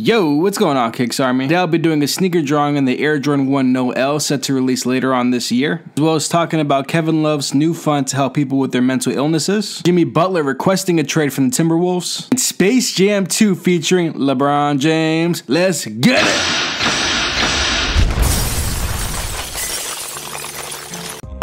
Yo, what's going on, Kicks Army? Today I'll be doing a sneaker drawing on the Air Jordan 1 No L set to release later on this year, as well as talking about Kevin Love's new fund to help people with their mental illnesses, Jimmy Butler requesting a trade from the Timberwolves, and Space Jam 2 featuring LeBron James. Let's get it!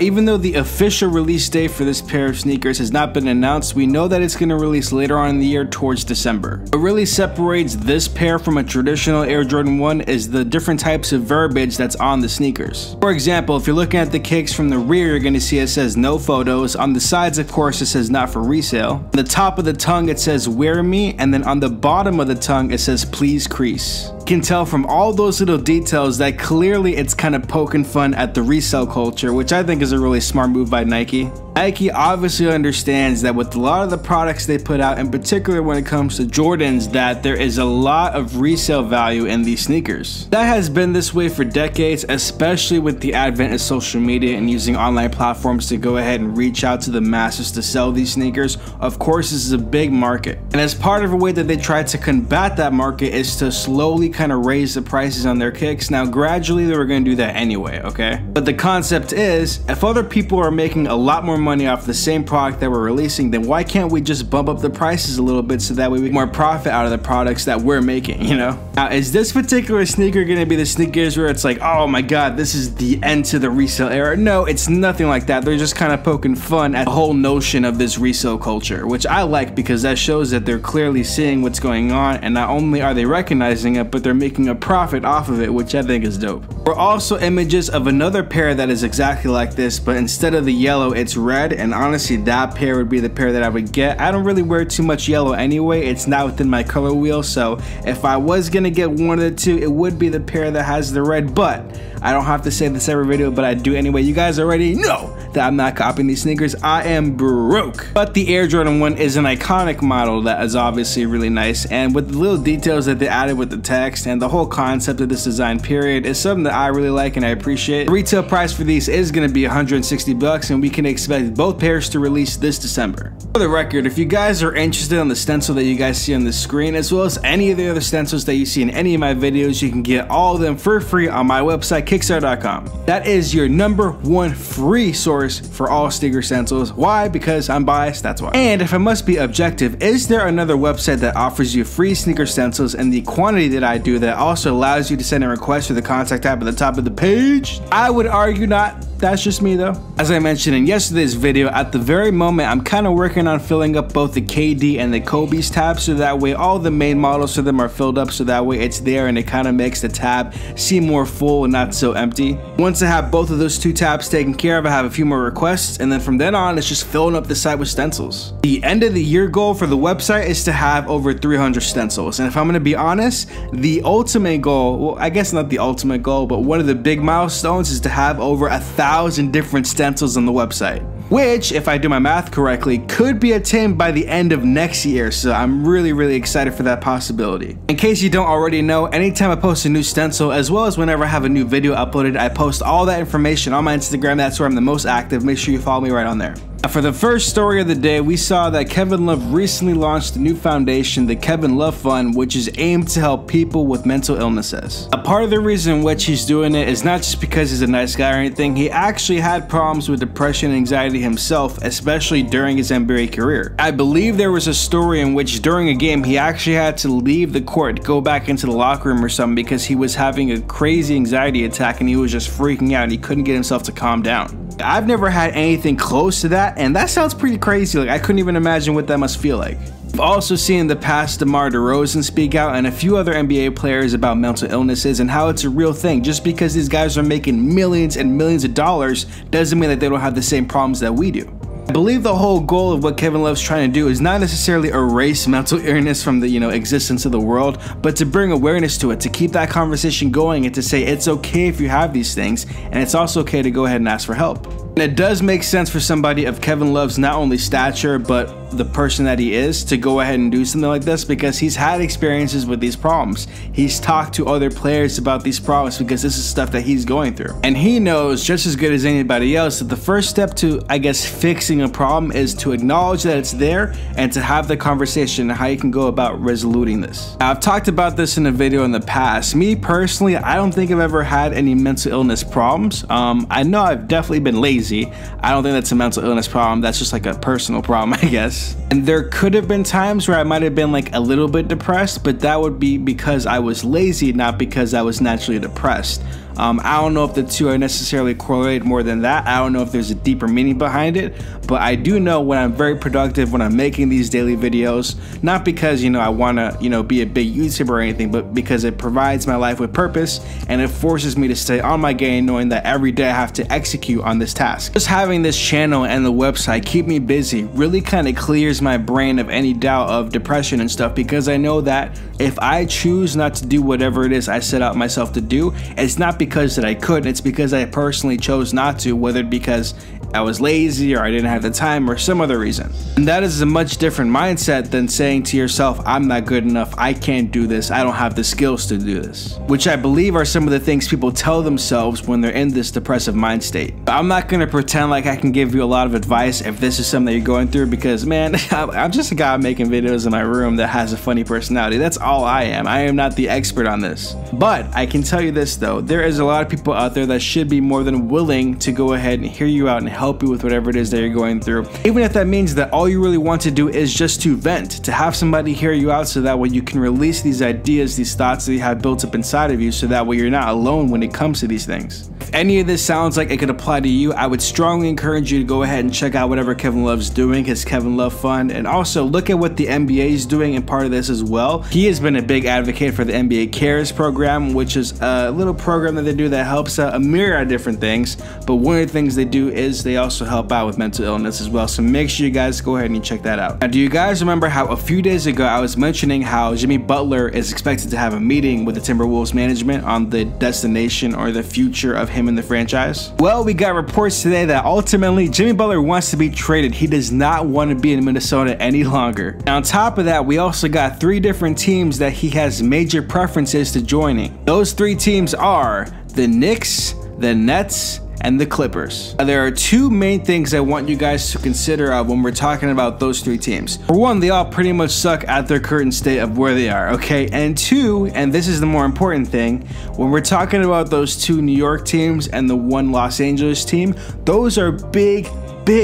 Even though the official release date for this pair of sneakers has not been announced, we know that it's going to release later on in the year towards December. What really separates this pair from a traditional Air Jordan 1 is the different types of verbiage that's on the sneakers. For example, if you're looking at the kicks from the rear, you're going to see it says no photos. On the sides, of course, it says not for resale. On the top of the tongue, it says wear me, and then on the bottom of the tongue, it says please crease. You can tell from all those little details that clearly it's kind of poking fun at the resale culture, which I think is a really smart move by Nike. Nike obviously understands that with a lot of the products they put out, in particular when it comes to Jordans, that there is a lot of resale value in these sneakers. That has been this way for decades, especially with the advent of social media and using online platforms to go ahead and reach out to the masses to sell these sneakers. Of course, this is a big market, and as part of a way that they try to combat that market is to slowly kind of raise the prices on their kicks. Now gradually they were going to do that anyway, okay? But the concept is, if other people are making a lot more money off the same product that we're releasing, then why can't we just bump up the prices a little bit so that way we get more profit out of the products that we're making, you know? Now, is this particular sneaker going to be the sneakers where it's like, oh my god, this is the end to the resale era? No, it's nothing like that. They're just kind of poking fun at the whole notion of this resale culture, which I like because that shows that they're clearly seeing what's going on, and not only are they recognizing it, but they're making a profit off of it, which I think is dope. There are also images of another pair that is exactly like this, but instead of the yellow, it's red, and honestly that pair would be the pair that I would get. I don't really wear too much yellow anyway. It's not within my color wheel, so if I was gonna get one of the two, it would be the pair that has the red, but I don't have to say this every video, but I do anyway. You guys already know that I'm not copying these sneakers. I am broke. But the Air Jordan 1 is an iconic model that is obviously really nice, and with the little details that they added with the text and the whole concept of this design period is something that I really like and I appreciate. The retail price for these is going to be 160 bucks, and we can expect both pairs to release this December. For the record, if you guys are interested in the stencil that you guys see on the screen, as well as any of the other stencils that you see in any of my videos, you can get all of them for free on my website, KicksArt.com. That is your #1 free source for all sneaker stencils. Why? Because I'm biased, that's why. And if I must be objective, is there another website that offers you free sneaker stencils in the quantity that I do that also allows you to send a request through the contact tab at the top of the page? I would argue not. That's just me though. As I mentioned in yesterday's video, at the very moment I'm kind of working on filling up both the KD and the Kobe's tabs, so that way all the main models for them are filled up, so that way it's there and it kind of makes the tab seem more full and not so empty. Once I have both of those two tabs taken care of, I have a few more requests, and then from then on it's just filling up the site with stencils. The end of the year goal for the website is to have over 300 stencils, and if I'm going to be honest, the ultimate goal, well I guess not the ultimate goal, but one of the big milestones is to have over 1,000 different stencils on the website, which, if I do my math correctly, could be attained by the end of next year, so I'm really excited for that possibility. In case you don't already know, anytime I post a new stencil, as well as whenever I have a new video uploaded, I post all that information on my Instagram. That's where I'm the most active. Make sure you follow me right on there. For the first story of the day, we saw that Kevin Love recently launched a new foundation, the Kevin Love Fund, which is aimed to help people with mental illnesses. A part of the reason which he's doing it is not just because he's a nice guy or anything. He actually had problems with depression and anxiety himself, especially during his NBA career. I believe there was a story in which during a game he actually had to leave the court, go back into the locker room or something, because he was having a crazy anxiety attack and he was just freaking out and he couldn't get himself to calm down. I've never had anything close to that, and that sounds pretty crazy. Like, I couldn't even imagine what that must feel like. I've also seen in the past DeMar DeRozan speak out, and a few other NBA players, about mental illnesses and how it's a real thing. Just because these guys are making millions and millions of dollars doesn't mean that they don't have the same problems that we do. I believe the whole goal of what Kevin Love's trying to do is not necessarily erase mental illness from the existence of the world, but to bring awareness to it, to keep that conversation going, and to say it's okay if you have these things, and it's also okay to go ahead and ask for help. And it does make sense for somebody of Kevin Love's not only stature, but the person that he is to go ahead and do something like this, because he's had experiences with these problems. He's talked to other players about these problems because this is stuff that he's going through. And he knows just as good as anybody else that the first step to, I guess, fixing a problem is to acknowledge that it's there and to have the conversation on how you can go about resoluting this. Now, I've talked about this in a video in the past. Me personally, I don't think I've ever had any mental illness problems. I know I've definitely been lazy. I don't think that's a mental illness problem. That's just like a personal problem, I guess. And there could have been times where I might have been like a little bit depressed, but that would be because I was lazy, not because I was naturally depressed. I don't know if the two are necessarily correlated more than that. I don't know if there's a deeper meaning behind it, but I do know when I'm very productive, when I'm making these daily videos, not because, you know, I want to, you know, be a big YouTuber or anything, but because it provides my life with purpose and it forces me to stay on my game, knowing that every day I have to execute on this task. Just having this channel and the website keep me busy really kind of clears my brain of any doubt of depression and stuff, because I know that if I choose not to do whatever it is I set out myself to do, it's not because that I couldn't, it's because I personally chose not to, whether because I was lazy or I didn't have the time or some other reason. And that is a much different mindset than saying to yourself, I'm not good enough, I can't do this, I don't have the skills to do this, which I believe are some of the things people tell themselves when they're in this depressive mind state. I'm not going to pretend like I can give you a lot of advice if this is something that you're going through, because man, I'm just a guy making videos in my room that has a funny personality. That's all I am. I am not the expert on this. But I can tell you this though, there is a lot of people out there that should be more than willing to go ahead and hear you out and help you with whatever it is that you're going through, even if that means that all you really want to do is just to vent, to have somebody hear you out, so that way you can release these ideas, these thoughts that you have built up inside of you, so that way you're not alone when it comes to these things. If any of this sounds like it could apply to you, I would strongly encourage you to go ahead and check out whatever Kevin Love's doing, his Kevin Love Fund, and also look at what the NBA is doing and part of this as well. He has been a big advocate for the NBA Cares program, which is a little program that they do that helps out a myriad of different things, but one of the things they do is they also help out with mental illness as well, so make sure you guys go ahead and check that out. Now, do you guys remember how a few days ago I was mentioning how Jimmy Butler is expected to have a meeting with the Timberwolves management on the destination or the future of him in the franchise? Well, we got reports today that ultimately Jimmy Butler wants to be traded. He does not want to be in Minnesota any longer. Now, on top of that, we also got 3 different teams that he has major preferences to joining. Those 3 teams are the Knicks, the Nets, and the Clippers. Now, there are 2 main things I want you guys to consider when we're talking about those 3 teams. For one, they all pretty much suck at their current state of where they are, okay? And 2, and this is the more important thing, when we're talking about those 2 New York teams and the 1 Los Angeles team, those are big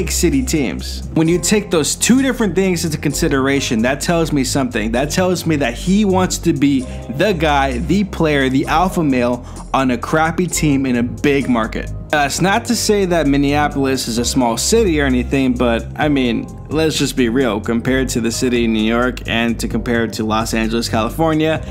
city teams. When you take those 2 different things into consideration, that tells me something. That tells me that he wants to be the guy, the player, the alpha male on a crappy team in a big market. That's not to say that Minneapolis is a small city or anything, but I mean, let's just be real. Compared to the city of New York and to compare it to Los Angeles, California,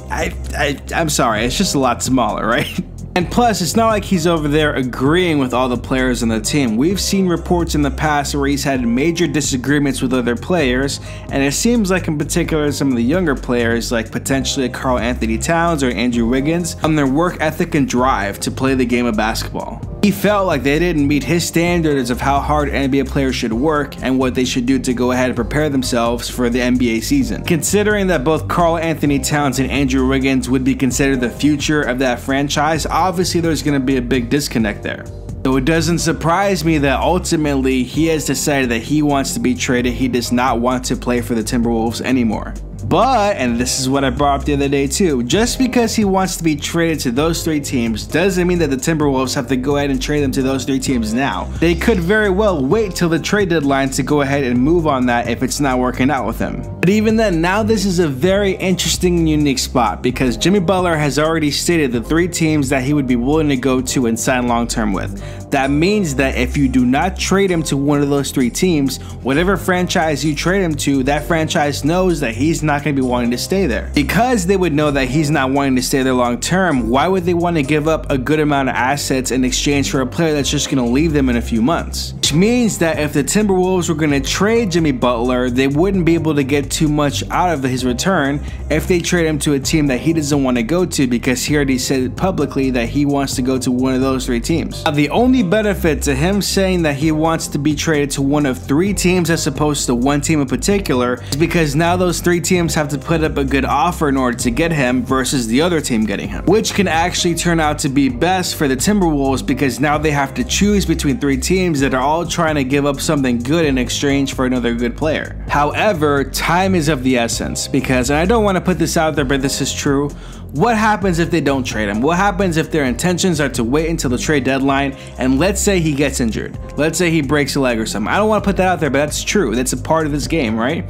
I'm sorry, it's just a lot smaller, right? And plus, it's not like he's over there agreeing with all the players on the team. We've seen reports in the past where he's had major disagreements with other players, and it seems like in particular some of the younger players, like potentially Karl Anthony Towns or Andrew Wiggins, on their work ethic and drive to play the game of basketball. He felt like they didn't meet his standards of how hard NBA players should work and what they should do to go ahead and prepare themselves for the NBA season. Considering that both Karl Anthony Towns and Andrew Wiggins would be considered the future of that franchise, obviously there's going to be a big disconnect there. So it doesn't surprise me that ultimately he has decided that he wants to be traded. He does not want to play for the Timberwolves anymore. But, and this is what I brought up the other day too, just because he wants to be traded to those 3 teams doesn't mean that the Timberwolves have to go ahead and trade him to those 3 teams now. They could very well wait till the trade deadline to go ahead and move on that if it's not working out with him. But even then, now this is a very interesting and unique spot, because Jimmy Butler has already stated the 3 teams that he would be willing to go to and sign long term with. That means that if you do not trade him to one of those 3 teams, whatever franchise you trade him to, that franchise knows that he's not going to be wanting to stay there. Because they would know that he's not wanting to stay there long term, why would they want to give up a good amount of assets in exchange for a player that's just going to leave them in a few months? which means that if the Timberwolves were going to trade Jimmy Butler, they wouldn't be able to get too much out of his return if they trade him to a team that he doesn't want to go to, because he already said publicly that he wants to go to one of those 3 teams. Now, the only benefit to him saying that he wants to be traded to one of 3 teams as opposed to one team in particular is because now those 3 teams have to put up a good offer in order to get him versus the other team getting him, which can actually turn out to be best for the Timberwolves because now they have to choose between 3 teams that are all trying to give up something good in exchange for another good player. However, time is of the essence because, and I don't want to put this out there, but this is true, what happens if they don't trade him? What happens if their intentions are to wait until the trade deadline and let's say he gets injured? Let's say he breaks a leg or something. I don't want to put that out there, but that's true. That's a part of this game, right?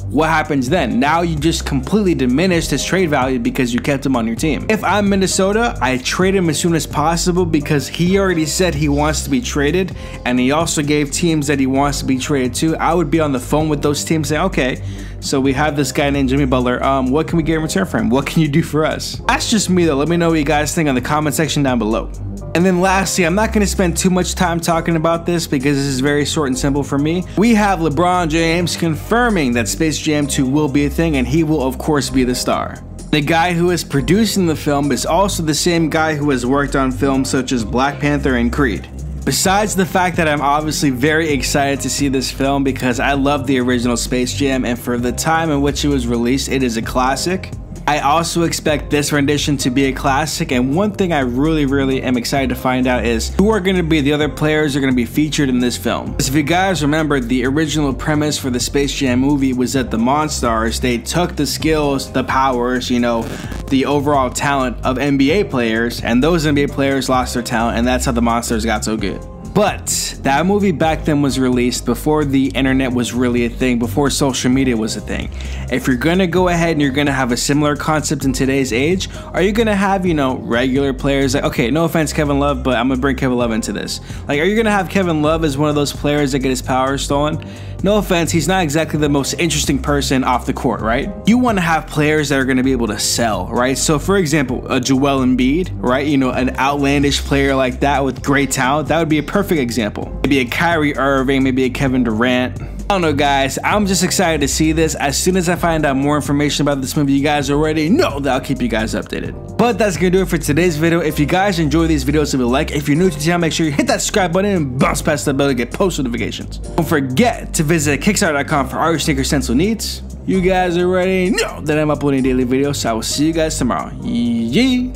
What happens then? Now you just completely diminished his trade value because you kept him on your team. If I'm Minnesota, I trade him as soon as possible because he already said he wants to be traded and he also gave teams that he wants to be traded to. I would be on the phone with those teams saying, okay, so we have this guy named Jimmy Butler. What can we get in return for him? What can you do for us? That's just me though. Let me know what you guys think in the comment section down below. And then lastly, I'm not going to spend too much time talking about this because this is very short and simple for me. We have LeBron James confirming that Space Jam 2 will be a thing and he will of course be the star. The guy who is producing the film is also the same guy who has worked on films such as Black Panther and Creed. Besides the fact that I'm obviously very excited to see this film because I love the original Space Jam and for the time in which it was released, it is a classic. I also expect this rendition to be a classic, and one thing I really am excited to find out is who are going to be the other players that are going to be featured in this film. Because if you guys remember, the original premise for the Space Jam movie was that the Monstars, they took the skills, the powers, you know, the overall talent of NBA players, and those NBA players lost their talent, and that's how the Monstars got so good. But that movie back then was released before the internet was really a thing, before social media was a thing. If you're gonna go ahead and you're gonna have a similar concept in today's age, are you gonna have, you know, regular players like, okay, no offense Kevin Love, but I'm gonna bring Kevin Love into this. Like, are you gonna have Kevin Love as one of those players that get his powers stolen? No offense, he's not exactly the most interesting person off the court, right? You wanna have players that are gonna be able to sell, right? So for example, a Joel Embiid, right? You know, an outlandish player like that with great talent, that would be a perfect example. Maybe a Kyrie Irving, maybe a Kevin Durant. I don't know guys, I'm just excited to see this. As soon as I find out more information about this movie, you guys already know that I'll keep you guys updated. But that's gonna do it for today's video. If you guys enjoy these videos, leave a like. If you're new to the channel, make sure you hit that subscribe button and bounce past that bell to get post notifications. Don't forget to visit KicksArt.com for all your sneaker stencil needs. You guys already know that I'm uploading daily videos, so I will see you guys tomorrow. Yee!